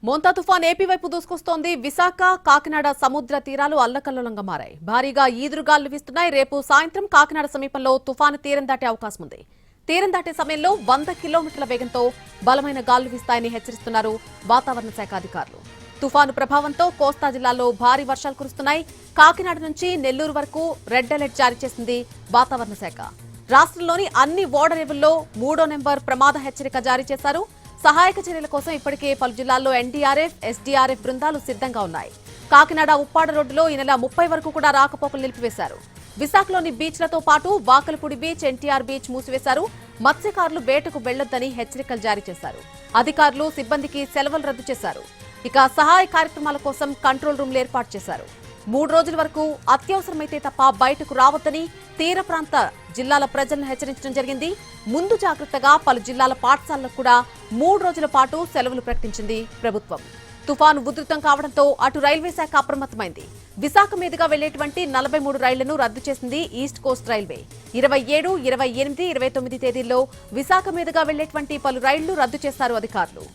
మోంతా తుఫాన్ ఏపీ వైపు దూసుకొస్తోంది. విశాఖ, కాకినాడ సముద్ర తీరాలు అల్లకల్లోలంగా మారాయి. భారీగా ఈదురుగాలు వీస్తున్నాయి. రేపు సాయంత్రం కాకినాడ సమీపంలో తుఫాను తీరం దాటే అవకాశం ఉంది. తీరం దాటే సమయంలో 100 కిలోమీటర్ల వేగంతో బలమైన గాలులు వీస్తాయని హెచ్చరిస్తున్నారు వాతావరణ శాఖ అధికారులు. తుఫాను ప్రభావంతో కోస్తా జిల్లాలో భారీ వర్షాలు కురుస్తున్నాయి. కాకినాడ నుంచి నెల్లూరు వరకు రెడ్ అలర్ట్ జారీ చేసింది వాతావరణ శాఖ. రాష్ట్రంలోని అన్ని ఓడరేవుల్లో 3వ నెంబర్ ప్రమాద హెచ్చరిక జారీ చేశారు. సహాయక చర్యల కోసం ఇప్పటికే పలు జిల్లాల్లో ఎన్డీఆర్ఎఫ్, ఎస్డీఆర్ఎఫ్ బృందాలు సిద్ధంగా ఉన్నాయి. కాకినాడ ఉప్పాడ రోడ్డులో ఈ నెల 30 వరకు కూడా రాకపోకలు నిలిపివేశారు. విశాఖలోని బీచ్లతో పాటు వాకలపూడి బీచ్, ఎన్టీఆర్ బీచ్ మూసివేశారు. మత్స్యకారులు వేటకు వెళ్లొద్దని హెచ్చరికలు జారీ చేశారు. అధికారులు, సిబ్బందికి సెలవులు రద్దు చేశారు. ఇక సహాయ కార్యక్రమాల కోసం కంట్రోల్ రూమ్లు ఏర్పాటు చేశారు. 3 రోజుల వరకు అత్యవసరమైతే తప్ప బయటకు రావద్దని తీర ప్రాంత జిల్లాల ప్రజలను హెచ్చరించడం జరిగింది. ముందు జాగ్రత్తగా పలు జిల్లాల పాఠశాలలకు కూడా 3 రోజుల పాటు సెలవులు ప్రకటించింది ప్రభుత్వం. తుఫాను ఉధృతం కావడంతో అటు రైల్వే శాఖ అప్రమత్తమైంది. విశాఖ మీదుగా వెళ్లేటువంటి 43 రైళ్లను రద్దు చేసింది ఈస్ట్ కోస్ట్ రైల్వే. 27, 28, 29 తేదీల్లో విశాఖ మీదుగా వెళ్లేటువంటి పలు రైళ్లు రద్దు చేశారు అధికారులు.